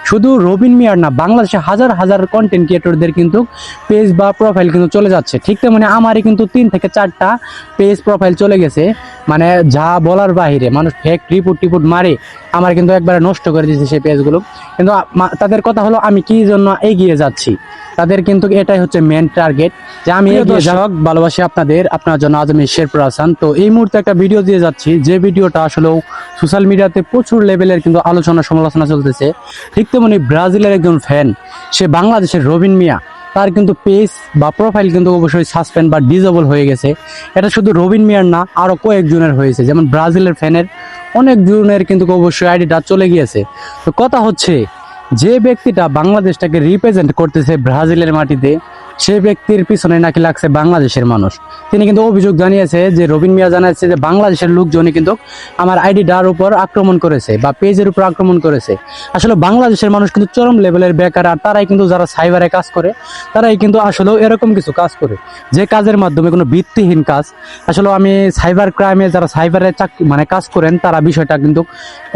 শুধু রবিন মিয়ার না, বাংলাদেশে হাজার হাজার কন্টেন্ট ক্রিয়েটরদের কিন্তু পেজ বা প্রোফাইল কিন্তু চলে যাচ্ছে। ঠিক তেমনি আমারই কিন্তু 3 থেকে 4টা পেজ প্রোফাইল চলে গেছে, মানে যা বলার বাহিরে। মানুষ ফেক রিপোর্ট মারে আমার কিন্তু একবারে নষ্ট করে দিয়েছে সেই পেজগুলো। কিন্তু তাদের কথা হলো আমি কি জন্য এগিয়ে যাচ্ছি, তাদের কিন্তু এটাই হচ্ছে মেন টার্গেট যে আমি এগিয়ে যাওয়া। ভালোবাসি আপনার জন্য আজ আমি শেরপুর হাসান। তো এই মুহূর্তে একটা ভিডিও দিয়ে যাচ্ছি, যে ভিডিওটা আসলে সোশ্যাল মিডিয়াতে প্রচুর লেভেলের কিন্তু আলোচনা সমালোচনা চলতেছে। ঠিক তেমনি ব্রাজিলের একজন ফ্যান, সে বাংলাদেশের রবিন মিয়া, তার কিন্তু পেজ বা প্রোফাইল কিন্তু অবশ্যই সাসপেন্ড বা ডিজেবল হয়ে গেছে। এটা শুধু রবিন মিয়ার না, আরও কয়েকজনের হয়েছে। যেমন ব্রাজিলের ফ্যানের অনেক জনের কিন্তু অবশ্যই আইডিটা চলে গিয়েছে। তো কথা হচ্ছে, যে ব্যক্তিটা বাংলাদেশটাকে রিপ্রেজেন্ট করতেছে ব্রাজিলের মাটিতে, সে ব্যক্তির পিছনে নাকি লাগছে বাংলাদেশের মানুষ। তিনি কিন্তু অভিযোগ জানিয়েছে যে রবিন মিয়া জানিয়েছে যে বাংলাদেশের লোকজনই কিন্তু আমার আইডিটার উপর আক্রমণ করেছে বা পেজের উপর আক্রমণ করেছে। আসলে বাংলাদেশের মানুষ কিন্তু চরম লেভেলের বেকার, আর তারাই কিন্তু যারা সাইবারে কাজ করে তারাই কিন্তু আসলে এরকম কিছু কাজ করে, যে কাজের মাধ্যমে কোনো ভিত্তিহীন কাজ। আসলে আমি সাইবার ক্রাইমে যারা সাইবারে মানে কাজ করেন তারা বিষয়টা কিন্তু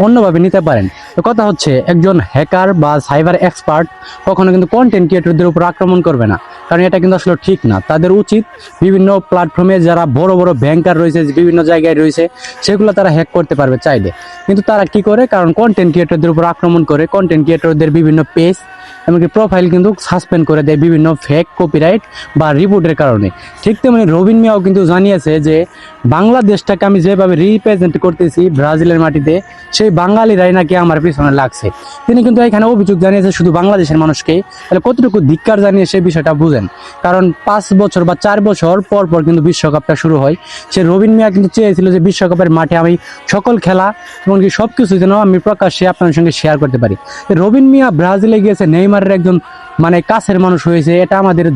অন্যভাবে নিতে পারেন। তো কথা হচ্ছে, একজন হ্যাকার বা সাইবার এক্সপার্ট কখনো কিন্তু কন্টেন্ট ক্রিয়েটরদের উপর আক্রমণ করবে না, কারণ এটা কিন্তু আসলে ঠিক না। তাদের উচিত বিভিন্ন প্ল্যাটফর্মে যারা বড় বড় ব্যাংকার রয়েছে, বিভিন্ন জায়গায় রয়েছে, সেগুলো তারা হ্যাক করতে পারবে চাইলে। কিন্তু তারা কি করে, কারণ কন্টেন্ট ক্রিয়েটরদের উপর আক্রমণ করে কন্টেন্ট ক্রিয়েটরদের বিভিন্ন পেজ এমনকি প্রোফাইল কিন্তু সাসপেন্ড করে দেয় বিভিন্ন ফেক কপিরাইট বা রিপোর্টের কারণে। ঠিক তেমনি রবিন মিয়াও কিন্তু জানিয়েছে যে বাংলাদেশটাকে আমি যেভাবে রিপ্রেজেন্ট করতেছি ব্রাজিলের মাটিতে, সেই বাঙালিরাই নাকি আমার পিছনে লাগছে। তিনি কিন্তু এখানে অভিযোগ জানিয়েছে শুধু বাংলাদেশের মানুষকে। তাহলে কতটুকু ধিক্কার জানিয়ে সেই বিষয়টা বুঝেন। কারণ 5 বছর বা 4 বছর পর পর কিন্তু বিশ্বকাপটা শুরু হয়। সে রবিন মিয়া কিন্তু চেয়েছিল যে বিশ্বকাপের মাঠে আমি সকল খেলা এমনকি সব কিছু যেন আমি প্রকাশ্যে আপনাদের সঙ্গে শেয়ার করতে পারি। রবিন মিয়া ব্রাজিলে গিয়েছে, নেইমারের একজন মানে কাছের মানুষ হয়েছে, এটা আমাদের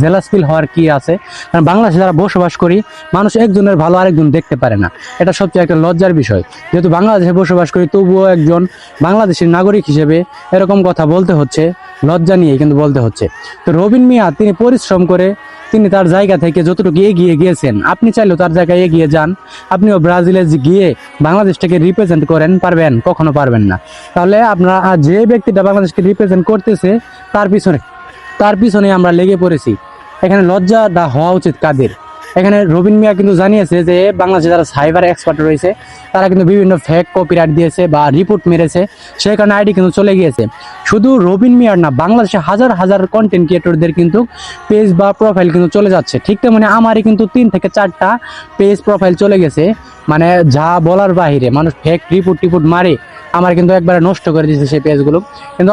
জেলাস ফিল হওয়ার কি আছে? কারণ বাংলাদেশে যারা বসবাস করি, মানুষ একজনের ভালো আরেকজন দেখতে পারে না, এটা সবচেয়ে একটা লজ্জার বিষয়। যেহেতু বাংলাদেশে বসবাস করি, তবুও একজন বাংলাদেশের নাগরিক হিসেবে এরকম কথা বলতে হচ্ছে, লজ্জা নিয়ে কিন্তু বলতে হচ্ছে। তো রবিন মিয়া তিনি পরিশ্রম করে তিনি তার জায়গা থেকে যতটুকু এগিয়ে গিয়েছেন, আপনি চাইলেও তার জায়গায় এগিয়ে যান। আপনিও ব্রাজিলে গিয়ে বাংলাদেশটাকে রিপ্রেজেন্ট করেন, পারবেন? কখনো পারবেন না। তাহলে আপনারা যে ব্যক্তিটা বাংলাদেশকে রিপ্রেজেন্ট করতেছে তার পিছনে আমরা লেগে পড়েছি। এখানে লজ্জাটা হওয়া উচিত কাদের? এখানে রবিন মিয়া কিন্তু জানিয়েছে যে বাংলাদেশে যারা সাইবার এক্সপার্ট রয়েছে তারা কিন্তু বিভিন্ন ফেক কপিরাইট দিয়েছে বা রিপোর্ট মেরেছে, সেই কারণে আইডি কিন্তু চলে গিয়েছে। শুধু রবিন মিয়ার না, বাংলাদেশে হাজার হাজার কন্টেন্ট ক্রিয়েটরদের কিন্তু পেজ বা প্রোফাইল কিন্তু চলে যাচ্ছে। ঠিক তেমনি আমারই কিন্তু 3 থেকে 4টা পেজ প্রোফাইল চলে গেছে, মানে যা বলার বাহিরে। মানুষ ফেক রিপোর্ট মারে আমার কিন্তু একবারে নষ্ট করে দিয়েছে সেই পেজগুলো। কিন্তু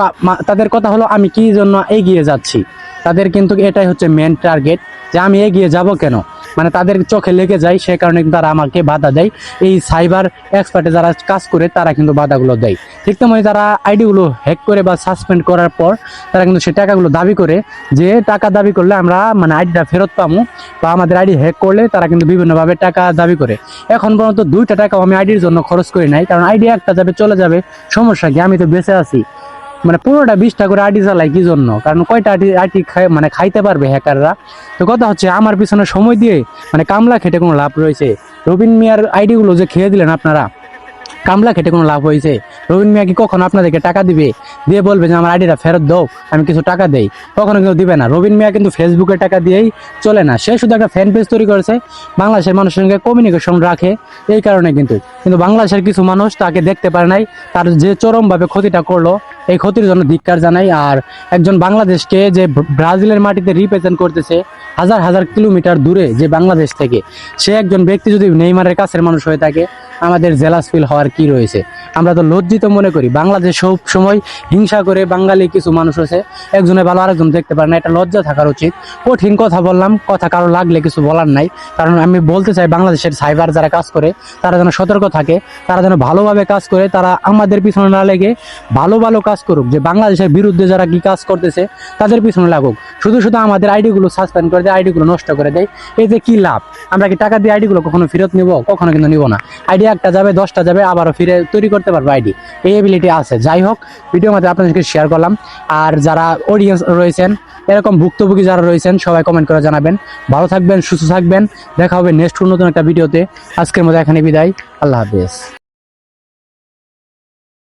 তাদের কথা হলো আমি কি জন্য এগিয়ে যাচ্ছি, তাদের কিন্তু এটাই হচ্ছে মেন টার্গেট যে আমি এগিয়ে যাব কেন, মানে তাদের চোখে লেগে যায়, সে কারণে কিন্তু তারা আমাকে বাধা দেয়। এই সাইবার এক্সপার্টে যারা কাজ করে তারা কিন্তু বাধাগুলো দেয়। ঠিক তেমনি তারা আইডিগুলো হ্যাক করে বা সাসপেন্ড করার পর তারা কিন্তু সেই টাকাগুলো দাবি করে, যে টাকা দাবি করলে আমরা মানে আইডিটা ফেরত পাবো, বা আমাদের আইডি হ্যাক করলে তারা কিন্তু বিভিন্নভাবে টাকা দাবি করে। এখন পর্যন্ত 2টা টাকাও আমি আইডির জন্য খরচ করি নাই, কারণ আইডি একটা যাবে চলে যাবে, সমস্যা কি? আমি তো বেঁচে আছি। মানে 15টা 20টা করে আইডি চালাই কি জন্য? কারণ কয়টা আইডি মানে খাইতে পারবে হ্যাকাররা? তো কথা হচ্ছে, আমার পিছনে সময় দিয়ে মানে কামলা খেটে কোনো লাভ রয়েছে? রবিন মিয়ার আইডিগুলো যে খেয়ে দিলেন আপনারা, কামলা খেটে কোনো লাভ হয়েছে? রবিন মিয়া কি কখনো আপনাদেরকে টাকা দিবে, দিয়ে বলবে যে আমার আইডিটা ফেরত দাও, আমি কিছু টাকা দেই? কখনো কিন্তু দিবে না। রবিন মিয়া কিন্তু ফেসবুকে টাকা দিয়েই চলে না, সে শুধু একটা ফ্যান পেজ তৈরি করেছে, বাংলাদেশের মানুষের সঙ্গে কমিউনিকেশন রাখে, এই কারণে কিন্তু বাংলাদেশের কিছু মানুষ তাকে দেখতে পারে নাই। তার যে চরমভাবে ক্ষতিটা করলো, এই ক্ষতির জন্য ধিক্কার জানাই। আর একজন বাংলাদেশকে যে ব্রাজিলের মাটিতে রিপ্রেজেন্ট করতেছে হাজার হাজার কিলোমিটার দূরে যে বাংলাদেশ থেকে, সে একজন ব্যক্তি যদি নেইমারের কাছের মানুষ হয়ে থাকে, আমাদের জেলাস ফিল হওয়ার কি রয়েছে? আমরা তো লজ্জিত মনে করি। বাংলাদেশ সব সময় হিংসা করে বাঙালি কিছু মানুষ আছে, একজনের ভালো আরেকজন দেখতে পারে না, এটা লজ্জা থাকার উচিত। কঠিন কথা বললাম, কথা কারো লাগলে কিছু বলার নাই, কারণ আমি বলতে চাই বাংলাদেশের সাইবার যারা কাজ করে তারা যেন সতর্ক থাকে, তারা যেন ভালোভাবে কাজ করে, তারা আমাদের পিছনে না লেগে ভালো ভালো কাজ করুক। যে বাংলাদেশের বিরুদ্ধে যারা কি কাজ করতেছে তাদের পিছনে লাগুক, শুধু শুধু আমাদের আইডিগুলো সাসপেন্ড করে দেয়, আইডিগুলো নষ্ট করে দেয়। এতে কি লাভ? আমরা কি টাকা দিয়ে আইডিগুলো কখনো ফেরত নিব? কখনো কিন্তু নিব না। আইডি একটা যাবে, 10টা যাবে, আবারও ফিরে তৈরি করতে পারবো আইডি, এই এবিলিটি আছে। যাই হোক, ভিডিওর মধ্যে আপনাদেরকে শেয়ার করলাম। আর যারা অডিয়েন্স রয়েছেন, এরকম ভুক্তভোগী যারা রয়েছেন, সবাই কমেন্ট করে জানাবেন। ভালো থাকবেন, সুস্থ থাকবেন, দেখা হবে নেক্সট নতুন একটা ভিডিওতে। আজকের মতো এখানে বিদায়, আল্লাহ হাফেজ।